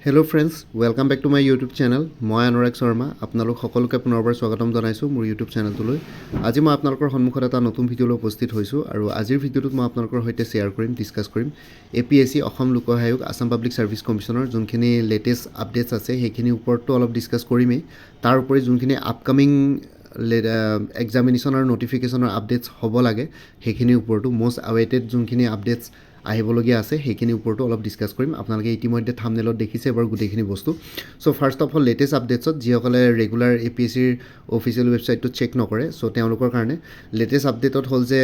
Hello' friends, welcome back to my YouTube channel. মই অনুৰাগ শৰ্মা আপোনালোক সকলোকে পুনৰবাৰ স্বাগতম জনাইছোঁ মোৰ ইউটিউব চেনেলটোলৈ। আজি মই আপোনালোকৰ সন্মুখত এটা নতুন ভিডিঅ'লৈ উপস্থিত হৈছোঁ আৰু আজিৰ ভিডিঅ'টোত মই আপোনালোকৰ সৈতে শ্বেয়াৰ কৰিম, ডিছকাছ কৰিম APSC অসম লোক আয়োগ আছাম পাব্লিক ছাৰ্ভিচ কমিশ্যনৰ যোনখিনি লেটেষ্ট আপডেটছ আছে সেইখিনিৰ ওপৰতো অলপ ডিছকাছ কৰিমেই। তাৰ উপৰি যোনখিনি আপকামিং এক্সামিনেশ্যন আৰু নটিফিকেশ্যনৰ আপডেটছ হ'ব লাগে সেইখিনিৰ ওপৰতো মষ্ট আৱেইটেড যোনখিনি আপডেটছ আহিবলগীয়া আছে সেইখিনিৰ ওপৰতো অলপ ডিছকাছ কৰিম। আপোনালোকে ইতিমধ্যে থাম্বনেইলত দেখিছে বাৰু গোটেইখিনি বস্তু। So' first of all latest আপডেটছত যিসকলে ৰেগুলাৰ APSCৰ অফিচিয়েল ৱেবছাইটটো চেক নকৰে, চ' তেওঁলোকৰ কাৰণে লেটেষ্ট আপডেটত হ'ল যে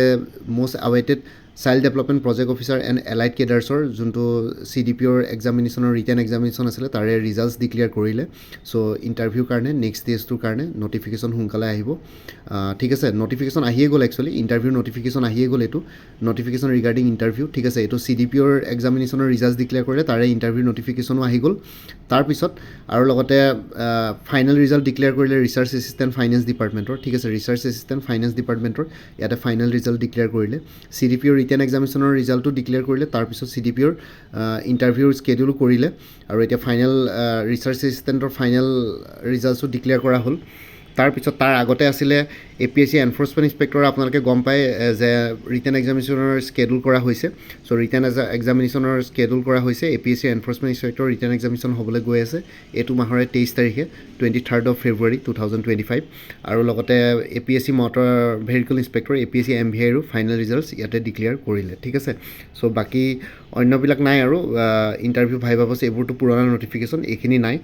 most awaited child development project officer and allied কেডাৰ্ছৰ যোনটো CDPOৰ এক্সামিনেশ্যনৰ ৰিটেন এক্সামিনেশ্যন আছিলে তাৰে ৰিজাল্টছ ডিক্লেয়াৰ কৰিলে। চ' ইণ্টাৰভিউৰ কাৰণে নেক্সট ষ্টেজটোৰ কাৰণে নটিফিকেশ্যন সোনকালে আহিব। ঠিক আছে, নটিফিকেশ্যন আহিয়ে গ'ল একচুৱেলি, ইণ্টাৰভিউৰ নটিফিকেশ্যন আহিয়ে গ'ল। এইটো নটিফিকেশ্যন ৰিগাৰ্ডিং ইণ্টাৰভিউ, ঠিক আছে। এইটো CDPOৰ এক্সামিনেশ্যনৰ ৰিজাল্টছ ডিক্লেয়াৰ কৰিলে, তাৰে ইণ্টাৰভিউৰ নটিফিকেশ্যনো আহি গ'ল। তাৰপিছত আৰু লগতে ফাইনেল ৰিজাল্ট ডিক্লেয়াৰ কৰিলে ৰিচাৰ্চ এছিষ্টেণ্ট ফাইনেন্স ডিপাৰ্টমেণ্টৰ, ঠিক আছে। ৰিচাৰ্চ এছিষ্টেণ্ট ফাইনেন্স ডিপাৰ্টমেণ্টৰ ইয়াতে ফাইনেল ৰিজাল্ট ডিক্লেয়াৰ কৰিলে। CDPOৰ ৰিটেন এক্সামিনেশ্যনৰ ৰিজাল্টটো ডিক্লেয়াৰ কৰিলে। তাৰপিছত CDPOৰ ইণ্টাৰভিউৰ স্কেডিউল কৰিলে আৰু এতিয়া ফাইনেল ৰিচাৰ্চ এছিষ্টেণ্টৰ ফাইনেল ৰিজাল্টছো ডিক্লেয়াৰ কৰা হ'ল। তাৰপিছত তাৰ আগতে আছিলে APSC এনফৰ্চমেণ্ট ইনস্পেক্টৰ। আপোনালোকে গম পায় যে ৰিটেন এক্সামিনেশ্যনৰ স্কেডিউল কৰা হৈছে। চ' ৰিটেন এক্সামিনেশ্যনৰ স্কেডিউল কৰা হৈছে। APSC enforcement inspector written examination হ'বলৈ গৈ আছে এইটো মাহৰে 23 তাৰিখে 23rd of February 2025। আৰু লগতে APSC motor vehicle inspector APSC MVIৰো ফাইনেল ৰিজাল্টছ ইয়াতে ডিক্লেয়াৰ কৰিলে, ঠিক আছে। চ' বাকী অন্যবিলাক নাই আৰু ইণ্টাৰভিউ ভাইভা বছ এইবোৰতো পুৰণা নটিফিকেশ্যন, এইখিনি নাই।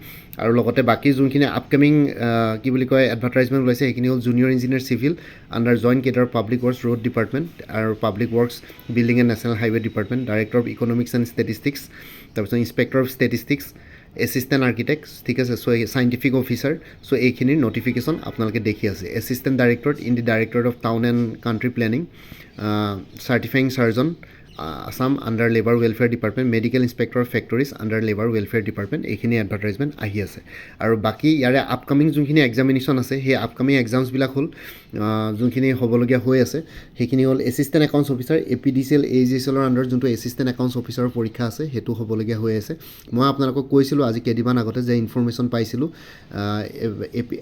আৰু লগতে বাকী যোনখিনি আপকামিং কি বুলি কয় এডভাৰটাইজমেণ্ট ওলাইছে সেইখিনি হ'ল junior engineer civil under joint cadre public works road department আৰু public works building and national highway department, director of economics and statistics, তাৰপিছত inspector of statistics, assistant architect, ঠিক আছে। চ' চাইণ্টিফিক অফিচাৰ, চ' এইখিনিৰ নটিফিকেশ্যন আপোনালোকে দেখি আছে। Assistant director in the directorate of town and country planning, certifying surgeon Assam under labour welfare department, medical inspector factories under labour welfare department, এইখিনি advertisement আহি আছে। আৰু বাকী ইয়াৰে আপকামিং যোনখিনি এক্সামিনেশ্যন আছে সেই আপকামিং এক্সামছবিলাক হ'ল যোনখিনি হ'বলগীয়া হৈ আছে সেইখিনি হ'ল এছিষ্টেণ্ট একাউণ্টছ অফিচাৰ APDCL AGSLৰ আণ্ডাৰত যোনটো এছিষ্টেণ্ট একাউণ্টছ অফিচাৰৰ পৰীক্ষা আছে সেইটো হ'বলগীয়া হৈ আছে। মই আপোনালোকক কৈছিলোঁ আজি কেইদিনমান আগতে যে ইনফৰ্মেশ্যন পাইছিলোঁ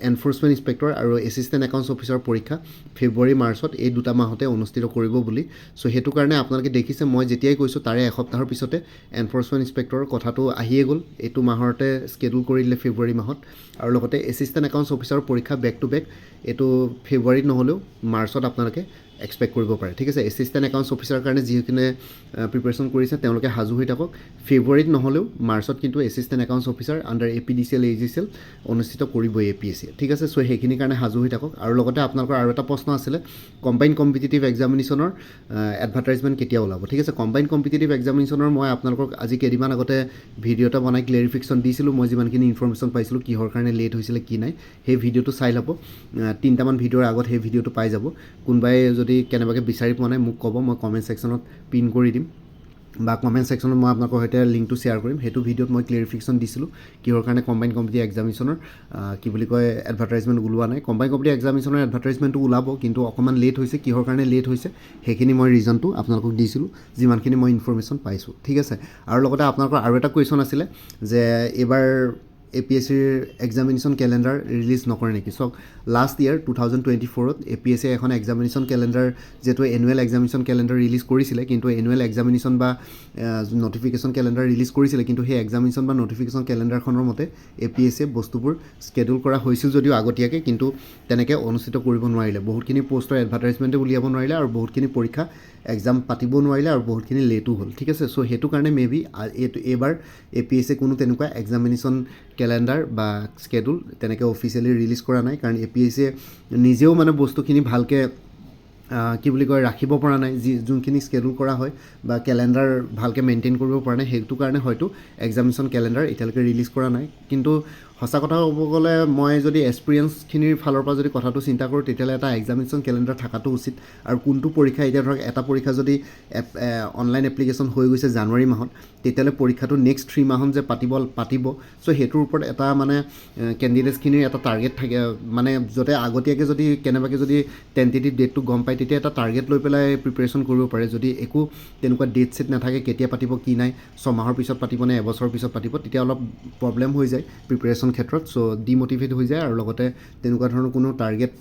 এনফৰ্চমেণ্ট ইনস্পেক্টৰ আৰু এছিষ্টেণ্ট একাউণ্টছ অফিচাৰৰ পৰীক্ষা ফেব্ৰুৱাৰী মাৰ্চত এই দুটা মাহতে অনুষ্ঠিত কৰিব বুলি। চ' সেইটো কাৰণে আপোনালোকে দেখিছে মই যেতিয়াই কৈছোঁ তাৰে এসপ্তাহৰ পিছতে এনফৰ্চমেণ্ট ইনস্পেক্টৰৰ কথাটো আহিয়ে গ'ল। এইটো মাহতে স্কেডিউল কৰি দিলে ফেব্ৰুৱাৰী মাহত। আৰু লগতে এছিষ্টেণ্ট একাউণ্টছ অফিচাৰৰ পৰীক্ষা বেক টু বেক এইটো ফেব্ৰুৱাৰীত নহ'লেও মাৰ্চত আপোনালোকে এক্সপেক্ট কৰিব পাৰে, ঠিক আছে। এছিষ্টেণ্ট একাউণ্টছ অফিচাৰৰ কাৰণে যিখিনি প্ৰিপেৰেশ্যন কৰিছে তেওঁলোকে সাজু হৈ থাকক। ফেব্ৰুৱাৰীত নহ'লেও মাৰ্চত কিন্তু assistant accounts officer under APDCL AGSL অনুষ্ঠিত কৰিবই APSC, ঠিক আছে। চ' সেইখিনিৰ কাৰণে সাজু হৈ থাকক। আৰু লগতে আপোনালোকৰ আৰু এটা প্ৰশ্ন আছিলে কম্বাইন কম্পিটিটিভ এক্সামিনেশ্যনৰ এডভাৰটাইজমেণ্ট কেতিয়া ওলাব, ঠিক আছে। কম্বাইন কম্পিটিটিভ এক্সামিনেশ্যনৰ মই আপোনালোকক আজি কেইদিনমান আগতে ভিডিঅ' এটা বনাই ক্লেৰিফিকেশ্যন দিছিলোঁ। মই যিমানখিনি ইনফৰ্মেশ্যন পাইছিলোঁ কিহৰ কাৰণে লেট হৈছিলে কি নাই সেই ভিডিঅ'টো চাই ল'ব। 3টামান ভিডিঅ'ৰ আগত সেই ভিডিঅ'টো পাই যাব। কোনোবাই যদি কেনেবাকৈ বিচাৰি পোৱা নাই মোক ক'ব, মই কমেণ্ট ছেকশ্যনত পিন কৰি দিম বা কমেণ্ট ছেকশ্যনত মই আপোনালোকৰ সৈতে লিংকটো শ্বেয়াৰ কৰিম। সেইটো ভিডিঅ'ত মই ক্লেৰিফিকেশ্যন দিছিলোঁ কিহৰ কাৰণে কম্বাইন কম্পিটিটিভ এক্সামিনেশ্যনৰ কি বুলি কয় এডভাৰটাইজমেণ্ট ওলোৱা নাই। কম্বাইন কম্পিটিটিভ এক্সামিনেশ্যনৰ এডভাৰটাইজমেণ্টটো ওলাব কিন্তু অকণমান লেট হৈছে। কিহৰ কাৰণে লেট হৈছে সেইখিনি মই ৰিজনটো আপোনালোকক দিছিলোঁ যিমানখিনি মই ইনফৰ্মেশ্যন পাইছোঁ, ঠিক আছে। আৰু লগতে আপোনালোকৰ আৰু এটা কুৱেশ্যন আছিলে যে এইবাৰ APSCৰ এক্সামিনেশ্যন কেলেণ্ডাৰ ৰিলিজ নকৰে নেকি। চাওক লাষ্ট ইয়েৰ 2024ত APSC এখন এক্সামিনেশ্যন কেলেণ্ডাৰ যিহেতু এনুৱেল এক্সামিনেশ্যন কেলেণ্ডাৰ ৰিলিজ কৰিছিলে, কিন্তু এনুৱেল এক্সামিনেশ্যন বা নটিফিকেশ্যন কেলেণ্ডাৰ ৰিলিজ কৰিছিলে, কিন্তু সেই এক্সামিনেশ্যন বা নটিফিকেশ্যন কেলেণ্ডাৰখনৰ মতে APSC বস্তুবোৰ স্কেডিউল কৰা হৈছিল যদিও আগতীয়াকৈ, কিন্তু তেনেকৈ অনুষ্ঠিত কৰিব নোৱাৰিলে। বহুতখিনি পষ্টৰ এডভাৰটাইজমেণ্টে উলিয়াব নোৱাৰিলে আৰু বহুতখিনি পৰীক্ষা এক্সাম পাতিব নোৱাৰিলে আৰু বহুতখিনি লেটো হ'ল, ঠিক আছে। চ' সেইটো কাৰণে মেবি এইবাৰ APSC কোনো তেনেকুৱা এক্সামিনেশ্যন কেলেণ্ডাৰ বা স্কেডিউল তেনেকৈ অফিচিয়েলি ৰিলিজ কৰা নাই, কাৰণ APSC নিজেও মানে বস্তুখিনি ভালকৈ কি বুলি কয় ৰাখিব পৰা নাই। যোনখিনি স্কেডিউল কৰা হয় বা কেলেণ্ডাৰ ভালকৈ মেইনটেইন কৰিব পৰা নাই, সেইটো কাৰণে হয়তো এক্সামিনেশ্যন কেলেণ্ডাৰ এতিয়ালৈকে ৰিলিজ কৰা নাই। কিন্তু সঁচা কথা ক'ব গ'লে মই যদি এক্সপিৰিয়েঞ্চখিনিৰ ফালৰ পৰা যদি কথাটো চিন্তা কৰোঁ তেতিয়াহ'লে এটা এক্সামিনেশ্যন কেলেণ্ডাৰ থকাটো উচিত আৰু কোনটো পৰীক্ষা এতিয়া ধৰক এটা পৰীক্ষা যদি অনলাইন এপ্লিকেশ্যন হৈ গৈছে জানুৱাৰী মাহত তেতিয়াহ'লে পৰীক্ষাটো নেক্সট 3 মাহত যে পাতিব চ' সেইটোৰ ওপৰত এটা মানে কেণ্ডিডেটছখিনিৰ এটা টাৰ্গেট থাকে মানে যাতে আগতীয়াকৈ যদি কেনেবাকৈ যদি টেণ্টেটিভ ডেটটো গম পায় তেতিয়া এটা টাৰ্গেট লৈ পেলাই প্ৰিপেৰেশ্যন কৰিব পাৰে যদি একো তেনেকুৱা ডেট ছেট নাথাকে কেতিয়া পাতিব কি নাই 6 মাহৰ পিছত পাতিব নে এবছৰৰ পিছত পাতিব তেতিয়া অলপ প্ৰব্লেম হৈ যায় প্ৰিপেৰেশ্যন ক্ষেত্ৰত চ' ডিম'টিভেট হৈ যায় আৰু লগতে তেনেকুৱা ধৰণৰ কোনো টাৰ্গেট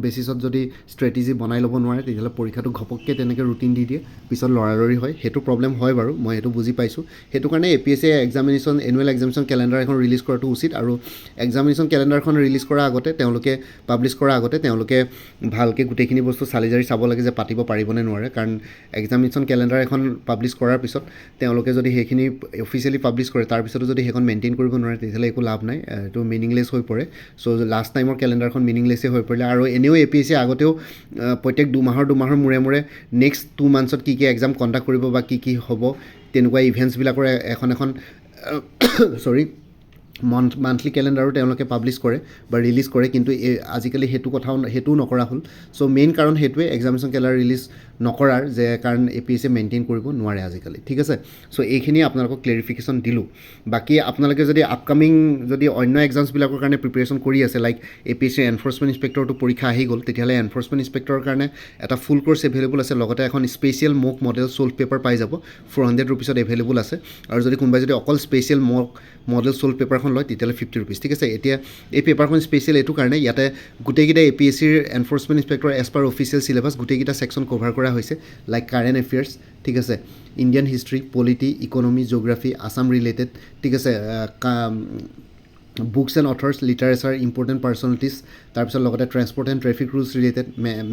বেচিছত যদি ষ্ট্ৰেটেজি বনাই ল'ব নোৱাৰে তেতিয়াহ'লে পৰীক্ষাটো ঘপককৈ তেনেকৈ ৰুটিন দি দিয়ে পিছত লৰালৰি হয় সেইটো প্ৰব্লেম হয় বাৰু মই সেইটো বুজি পাইছোঁ সেইটো কাৰণে APSC examination annual examination calendar এখন ৰিলিজ কৰাটো উচিত আৰু এক্সামিনেশ্যন কেলেণ্ডাৰখন ৰিলিজ কৰাৰ আগতে তেওঁলোকে পাব্লিছ কৰাৰ আগতে তেওঁলোকে ভালকৈ গোটেইখিনি বস্তু চালি জাৰি চাব লাগে যে পাতিব পাৰিবনে নোৱাৰে কাৰণ এক্সামিনেশ্যন কেলেণ্ডাৰ এখন পাব্লিছ কৰাৰ পিছত তেওঁলোকে যদি সেইখিনি অফিচিয়েলি পাব্লিছ কৰে তাৰপিছতো যদি সেইখন মেইনটেইন কৰিব নোৱাৰে তেতিয়াহ'লে একো লাভ নাই এইটো মিনিংলেছ হৈ পৰে চ' লাষ্ট টাইমৰ কেলেণ্ডাৰখন মিনিংলেছেই হৈ পৰিলে আৰু এনেও APSC আগতেও প্ৰত্যেক দুমাহৰ মূৰে মূৰে নেক্সট 2 মান্থছত কি এক্সাম কণ্ডাক্ট কৰিব বা কি হ'ব তেনেকুৱা ইভেণ্টছবিলাকৰ এখন মান্থলি কেলেণ্ডাৰো তেওঁলোকে পাব্লিছ কৰে বা ৰিলিজ কৰে কিন্তু আজিকালি সেইটোও নকৰা হ'ল চ' মেইন কাৰণ সেইটোৱে এক্সামিনেশ্যন কেলেণ্ডাৰ ৰিলিজ নকৰাৰ যে কাৰণ APSC মেইনটেইন কৰিব নোৱাৰে আজিকালি ঠিক আছে চ' এইখিনি আপোনালোকক ক্লেৰিফিকেশ্যন দিলোঁ বাকী আপোনালোকে যদি আপকামিং যদি অন্য এক্সামছবিলাকৰ কাৰণে প্ৰিপেৰেশ্যন কৰি আছে লাইক APSC এনফৰ্চমেণ্ট ইনস্পেক্টৰটো পৰীক্ষা আহি গ'ল তেতিয়াহ'লে এনফৰ্চমেণ্ট ইনস্পেক্টৰৰ কাৰণে এটা ফুল কোৰ্চ এভেইলেবল আছে লগতে এখন স্পেচিয়েল মক মডেল ছল্ভ পেপাৰ পাই যাব 400 ৰুপিছত এভেইলেবল আছে আৰু যদি কোনোবাই যদি অকল স্পেচিয়েল মডেল ছল্ভ পেপাৰখন লয় তেতিয়াহ'লে 50 ৰুপিজ ঠিক আছে এতিয়া এই পেপাৰখন স্পেচিয়েল এইটো কাৰণে ইয়াতে গোটেইকেইটা APSCৰ enforcement inspector as per official syllabus গোটেইকেইটা ছেকশ্যন কভাৰ কৰা হৈছে লাইক কাৰেণ্ট এফেয়াৰ্ছ ঠিক আছে Indian history polity economy geography Assam related ঠিক আছে books and authors literature important personalities তাৰপিছত লগতে transport and traffic rules related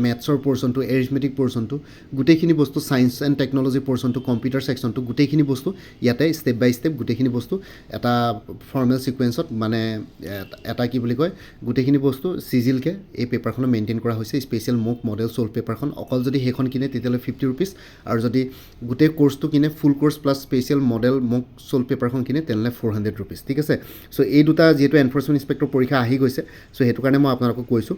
মেথছৰ পৰ্চনটো এৰিথমেটিক পৰ্চনটো গোটেইখিনি বস্তু ছায়েন্স এণ্ড টেকন'লজি পৰ্চনটো কম্পিউটাৰ ছেকশ্যনটো গোটেইখিনি বস্তু ইয়াতে ষ্টেপ বাই ষ্টেপ গোটেইখিনি বস্তু এটা ফৰ্মেল ছিকুৱেঞ্চত মানে এটা কি বুলি কয় গোটেইখিনি বস্তু চিজিলকৈ এই পেপাৰখনত মেইনটেইন কৰা হৈছে স্পেচিয়েল মক মডেল ছল্ভ পেপাৰখন অকল যদি সেইখন কিনে তেতিয়াহ'লে 50 ৰুপিজ আৰু যদি গোটেই কোৰ্চটো কিনে ফুল কোৰ্চ প্লাছ স্পেচিয়েল মডেল মক ছল্ভ পেপাৰখন কিনে তেনেহ'লে 400 ৰুপিজ ঠিক আছে চ' এই দুটা যিহেতু এনফৰ্চমেণ্ট ইনস্পেক্টৰ পৰীক্ষা আহি গৈছে চ' সেইটো কাৰণে মই আপোনালোকক কৈছোঁ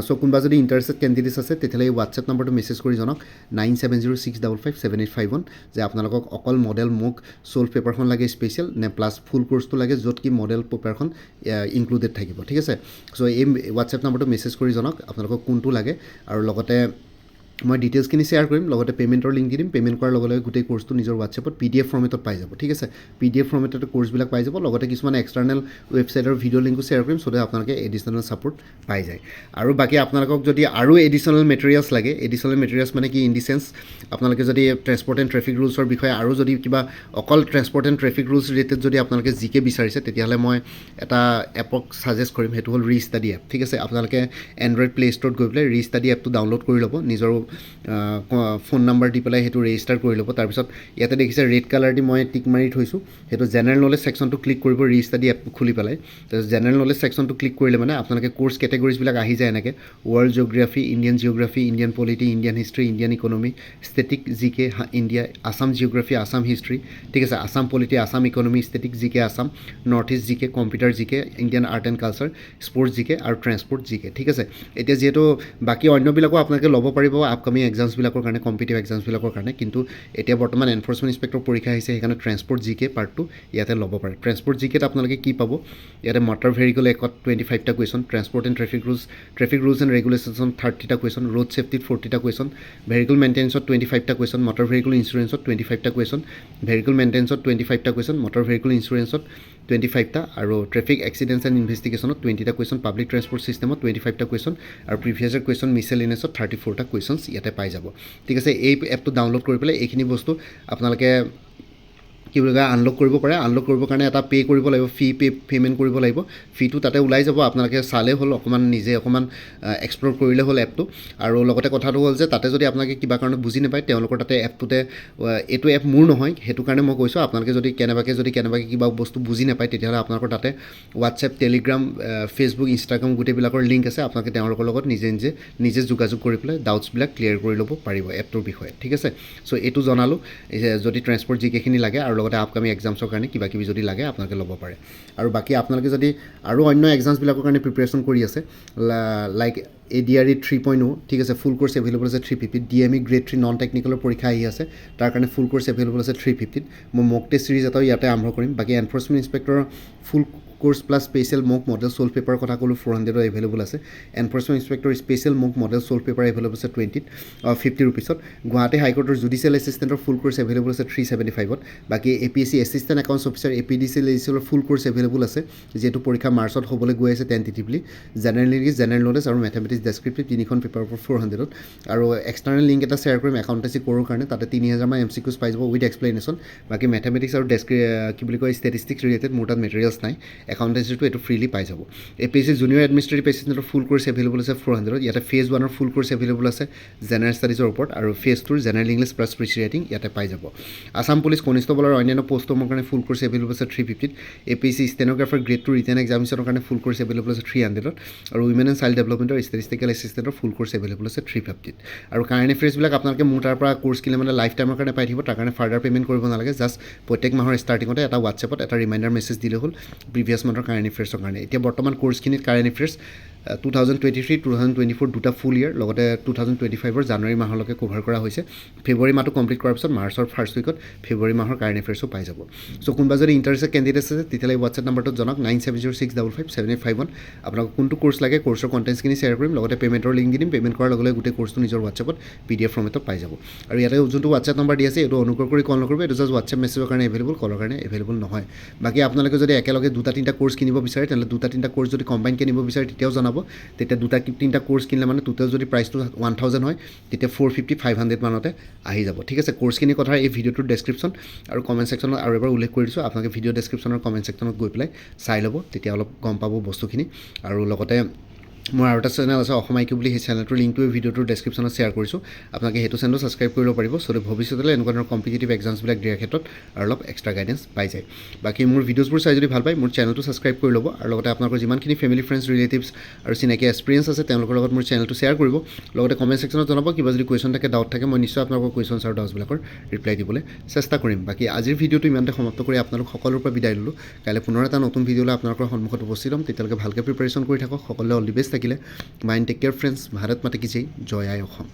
চ' কোনোবা যদি ইণ্টাৰেষ্টেড কেণ্ডিডেটছ আছে তেতিয়াহ'লে এই হোৱাটছএপ নম্বৰটো মেছেজ কৰি জনাওক 9706557851 যে আপোনালোকক অকল মডেল মোক ছল্ভ পেপাৰখন লাগে স্পেচিয়েল নে প্লাছ ফুল কোৰ্চটো লাগে য'ত কি মডেল পেপাৰখন ইনক্লুডেড থাকিব ঠিক আছে চ' এই হোৱাটছএপ নম্বৰটো মেছেজ কৰি জনাওক আপোনালোকক কোনটো লাগে আৰু লগতে মই ডিটেইলছখিনি শ্বেয়াৰ কৰিম লগতে পে'মেণ্টৰ লিংক দি দিম পে'মেণ্ট কৰাৰ লগে লগে গোটেই কোৰ্চটো নিজৰ হোৱাটছএপত PDF ফৰ্মেটত পাই যাব ঠিক আছে PDF ফৰ্মেটত কোৰ্চবিলাক পাই যাব লগতে কিছুমান এক্সটাৰ্নেল ৱেবছাইটৰ ভিডিঅ' লিংকো শ্বেয়াৰ কৰিম চ' আপোনালোকে এডিশ্যনেল ছাপোৰ্ট পাই যায় আৰু বাকী আপোনালোকক যদি আৰু এডিশ্যনেল মেটেৰিয়েলছ লাগে এডিশ্যনেল মেটেৰিয়েলছ মানে কি ইন দি চেন্স আপোনালোকে যদি ট্ৰেন্সপৰ্ট এণ্ড ট্ৰেফিক ৰুলছৰ বিষয়ে আৰু যদি কিবা অকল transport and traffic rules related যদি আপোনালোকে GK বিচাৰিছে তেতিয়াহ'লে মই এটা এপক ছাজেষ্ট কৰিম সেইটো হ'ল ৰিষ্টাডি এপ ঠিক আছে আপোনালোকে এণ্ড্ৰইড প্লে ষ্ট'ৰত গৈ পেলাই ৰিষ্টাডি এপটো ডাউনলোড কৰি ল'ব নিজৰ ফোন নাম্বাৰ দি পেলাই সেইটো ৰেজিষ্টাৰ কৰি ল'ব তাৰপিছত ইয়াতে দেখিছে ৰেড কালাৰ দি মই টিক মাৰি থৈছোঁ সেইটো জেনেৰেল নলেজ ছেকশ্যনটো ক্লিক কৰিব ৰিষ্টাডি এপটো খুলি পেলাই তাৰপিছত জেনেৰেল নলেজ ছেকশ্যনটো ক্লিক কৰিলে মানে আপোনালোকে কোৰ্চ কেটেগৰিজবিলাক আহি যায় এনেকৈ world geography Indian polity Indian history Indian economy static GK India Assam geography Assam history ঠিক আছে Assam polity Assam economy static GK Assam north east GK computer GK Indian art and culture sports GK আৰু transport GK ঠিক আছে এতিয়া যিহেতু বাকী অন্যবিলাকো আপোনালোকে ল'ব পাৰিব আপকামিং এক্সামছবিলাকৰ কাৰণে কম্পিটিভ এক্সামছবিলাকৰ কাৰণে কিন্তু এতিয়া বৰ্তমান এনফৰ্চমেণ্ট ইনস্পেক্টৰ পৰীক্ষা আহিছে সেইকাৰণে ট্ৰেন্সপৰ্ট GK পাৰ্টটো ইয়াতে ল'ব পাৰে ট্ৰেন্সপৰ্ট GKত আপোনালোকে কি পাব ইয়াতে মটৰ ভেহিকল একত 25টা question transport and traffic rules and ৰেগুলেশ্যনছত 30টা কুৱেশ্যন ৰোড ছেফটিত 40টা কুৱেশ্যন ভেহিকল মেইনটেনেন্সত 25টা কুৱেশ্যন মটৰ ভেহিকল ইঞ্চুৰেঞ্চত 25টা কুৱেশ্যন ভেহিকল মেইনটেনেন্সত 25টা কুৱেশ্যন মটৰ ভেহিকল ইঞ্চুৰেঞ্চত 25টা আৰু ট্ৰেফিক এক্সিডেণ্টছ এণ্ড ইনভেষ্টিগেশ্যনত 20টা কুৱেশ্যন পাব্লিক ট্ৰেন্সপৰ্ট ছিষ্টেমত 25টা কুৱেশ্যন আৰু প্ৰিভিয়াছ ইয়াৰ কুৱেশ্যন মিছেলিনিয়াছত 34টা কুৱেশ্যনছ ইয়াতে পাই যাব ঠিক আছে এই এপটো ডাউনলোড কৰি পেলাই এইখিনি বস্তু আপোনালোকে কি বুলি কয় আনলক কৰিব পাৰে আনলক কৰিবৰ কাৰণে এটা পে' কৰিব লাগিব পে'মেণ্ট কৰিব লাগিব ফিটো তাতে ওলাই যাব আপোনালোকে চালে হ'ল অকণমান নিজে অকণমান এক্সপ্ল'ৰ কৰিলে হ'ল এপটো আৰু লগতে কথাটো হ'ল যে তাতে যদি আপোনালোকে কিবা কাৰণত বুজি নাপায় তেওঁলোকৰ তাতে এপটোতে এইটো এপ মোৰ নহয় সেইটো কাৰণে মই কৈছোঁ আপোনালোকে যদি কেনেবাকৈ কিবা বস্তু বুজি নাপায় তেতিয়াহ'লে আপোনালোকৰ তাতে হোৱাটছএপ টেলিগ্ৰাম ফেচবুক ইনষ্টাগ্ৰাম গোটেইবিলাকৰ লিংক আছে আপোনালোকে তেওঁলোকৰ লগত নিজে যোগাযোগ কৰি পেলাই ডাউটছবিলাক ক্লিয়াৰ কৰি ল'ব পাৰিব এপটোৰ বিষয়ে ঠিক আছে চ' এইটো জনালোঁ যদি ট্ৰেন্সপৰ্ট GKখিনি লাগে আৰু লগতে আপকামিং এক্সামছৰ কাৰণে কিবা কিবি যদি লাগে আপোনালোকে ল'ব পাৰে আৰু বাকী আপোনালোকে যদি আৰু অন্য এক্সামছবিলাকৰ কাৰণে প্ৰিপেৰেশ্যন কৰি আছে লাইক ADRE 3.0 ঠিক আছে ফুল কোৰ্ছ এভেইলেবল আছে 350 DME গ্ৰেড 3 নন টেকনিকেলৰ পৰীক্ষা আহি আছে তাৰ কাৰণে ফুল কোৰ্ছ এভেইলেবল আছে 350 মই মক টেষ্ট সিৰিজ এটাও ইয়াতে আৰম্ভ কৰিম বাকী এনফৰ্চমেণ্ট ইনস্পেক্টৰৰ ফুল কোৰ্ছ প্লাছ স্পেচিয়েল মক মডেল ছল্ভ পেপাৰৰ কথা ক'লোঁ 400 এভেইলেবল আছে এনফৰ্চমেণ্ট ইনস্পেক্টৰ স্পেচিয়েল মক মডেল ছল্ভ পেপাৰ এভেইলেবল আছে 50 ৰুপিছত Guwahati হাইকোৰ্টৰ judicial এছিষ্টেণ্টৰ full course available আছে 375ত বাকী APSC assistant accounts officer APDC লেজিছৰ ফুল কোৰ্ছ এভেইলেবল আছে যিহেতু পৰীক্ষা মাৰ্চত হ'বলৈ গৈ আছে টেণ্টেটিভলি জেনেৰেল ইংলিছ জেনেৰেল নলেজ আৰু মেথমেটিক্স ডেছক্ৰিপটিভ তিনিখন পেপাৰৰ পৰা 400ত আৰু এক্সটাৰ্নেল লিংক এটা শ্বেয়াৰ কৰিম একাউণ্টেঞ্চি ক'ৰৰ কাৰণে তাতে 3000 মান MCQs পাই যাব উইথ এক্সপ্লেনেশ্যন বাকী মেথমেটিক্স আৰু কি বুলি কয় ষ্টেটিষ্টিক্স ৰিলেটেড মোৰ তাত মেটেৰিয়েলছ নাই একাউণ্টেঞ্চিটো এইটো ফ্ৰীলি পাই যাব APSC জুনিয়ৰ এডমিনিষ্ট্ৰেটিভ এছিষ্টেণ্টৰ ফুল কোৰ্ছ এভেইলেবল আছে 400ত ইয়াতে ফেজ 1ৰ ফুল কোৰ্ছ এভেইলেবল আছে জেনেৰেল ষ্টাডিজৰ ওপৰত আৰু ফেজ 2ৰ general English plus speech writing ইয়াতে পাই যাব আছাম পুলিচ কনিষ্টবল আৰু অন্যান্য পষ্টৰ কাৰণে ফুল কোৰ্ছ এভেইলেবল আছে 350ত APSC ষ্টেনোগ্ৰাফাৰ গ্ৰেড 2 ৰিটেন এক্সামিনেশ্যনৰ কাৰণে ফুল কোৰ্ছ এভেইলেবল আছে 300ত আৰু উইমেন এণ্ড চাইল্ড ডেভেলপমেণ্টৰ ষ্টেটিষ্টিকেল এছিষ্টেণ্টৰ ফুল কোৰ্ছ এভেইলেবল আছে 350ত আৰু কাৰেণ্ট এফেয়াৰ্ছবিলাক আপোনালোকে মোৰ তাৰ পৰা কোৰ্ছ কিনে মানে লাইফ টাইমৰ কাৰণে পাই থাকিব তাৰ কাৰণে ফাৰ্ডাৰ পে'মেণ্ট কৰিব নালাগে জাষ্ট প্ৰত্যেক মাহৰ ষ্টাৰ্টিঙতে এটা হোৱাটছএপত এটা ৰিমাইণ্ডাৰ মেছেজ দিলে হ'ল প্ৰিভিয়াছ মান্থৰ কাৰেণ্ট এফেয়াৰ্ছৰ কাৰণে এতিয়া বৰ্তমান কোৰ্ছখিনিত কাৰেণ্ট এফেয়াৰ্ছ 2023-2024 দুটা ফুল ইয়েৰ লগতে 2025ৰ জানুৱাৰী মাহলৈকে কভাৰ কৰা হৈছে ফেব্ৰুৱাৰী মাহটো কমপ্লিট কৰাৰ পিছত মাৰ্চৰ ফাৰ্ষ্ট উইকত ফেব্ৰুৱাৰী মাহৰ কাৰেণ্ট এফেয়াৰ্ছো পাই যাব চ' কোনোবা যদি ইণ্টাৰেষ্টেড কেণ্ডিডেট আছে তেতিয়াহ'লে হোৱাটছএপ নাম্বাৰটোত জনাওক 9706557851 আপোনাক কোনটো কোৰ্ছ লাগে কোৰ্ছৰ কণ্টেণ্টছখিনি শ্বেয়াৰ কৰিম লগতে পে'মেণ্টৰ লিংক দি দিম পে'মেণ্ট কৰাৰ লগে লগে গোটেই কোৰ্ছটো নিজৰ হোৱাটছএপত PDF ফৰ্মেটত পাই যাব আৰু ইয়াতে যোনটো হোৱাটছএপ নম্বৰ দি আছে এইটো অনুগ্ৰহ কৰি কল নকৰিব এইটো জাষ্ট হোৱাটছএপ মেছেজৰ কাৰণে এভেইলেবল কলৰ কাৰণে এভেইলেবল নহয় বাকী আপোনালোকে যদি একেলগে দুটা তিনিটা কোৰ্ছ কিনিব বিচাৰে তেনেহ'লে দুটা তিনিটা কোৰ্ছ যদি কম্বাইন কিনিব বিচাৰে তেতিয়াও জনাব তেতিয়া দুটা তিনিটা কোৰ্ছ কিনিলে মানে টোটেল যদি প্ৰাইচটো 1000 হয় তেতিয়া 450-500 মানতে আহি যাব ঠিক আছে কোৰ্ছখিনিৰ কথা এই ভিডিঅ'টোৰ ডেছক্ৰিপশ্যন আৰু কমেণ্ট ছেকশ্যনত আৰু এবাৰ উল্লেখ কৰি দিছোঁ আপোনালোকে ভিডিঅ' ডেছক্ৰিপশ্যনৰ কমেণ্ট ছেকশ্যনত গৈ পেলাই চাই ল'ব তেতিয়া অলপ গম পাব বস্তুখিনি আৰু লগতে মোৰ আৰু এটা চেনেল আছে অসম IQ বুলি সেই চেনেলটোৰ লিংকটো এই ভিডিঅ'টোৰ ডেছক্ৰিপশ্যনত শ্বেয়াৰ কৰিছোঁ আপোনালোকে সেইটো চেনেলো ছাবস্ক্ৰাইব কৰিব পাৰিব চ' ভৱিষ্যতলৈ এনেকুৱা ধৰণৰ কম্পিটিটিভ এক্সামছবিলাক দিয়াৰ ক্ষেত্ৰত আৰু অলপ এক্সট্ৰা গাইডেঞ্চ পাই যায় বাকী মোৰ ভিডিঅ'ছবোৰ চাই যদি ভাল পায় মোৰ চেনেলটো ছাবস্ক্ৰাইব কৰি ল'ব আৰু লগতে আপোনালোকৰ যিমানখিনি ফেমিলি ফ্ৰেণ্ডছ ৰিলেটিভছ আৰু চিনাকি এক্সপিৰিয়েঞ্চ আছে তেওঁলোকৰ লগত মোৰ চেনেলটো শ্বেয়াৰ কৰিব লগতে কমেণ্ট ছেকশ্যনত জনাব কিবা যদি কুৱেশ্যন থাকে ডাউট থাকে মই নিশ্চয় আপোনালোকৰ কুৱেশ্যনছ আৰু ডাউটছবিলাকৰ ৰিপ্লাই দিবলৈ চেষ্টা কৰিম বাকী আজিৰ ভিডিঅ'টো ইমানতে সমাপ্ত কৰি আপোনালোক সকলোৰ পৰা বিদায় ল'লোঁ কাইলৈ পুনৰ এটা নতুন ভিডিঅ'লৈ আপোনালোকৰ সন্মুখত উপস্থিত হ'ম তেতিয়ালৈকে ভালকৈ প্ৰিপাৰেশ্যন কৰি থাকক সকলোৱে অল দি বেষ্ট থাকিলে mind take care friends Bharat Mata কি জয় জয় আই অসম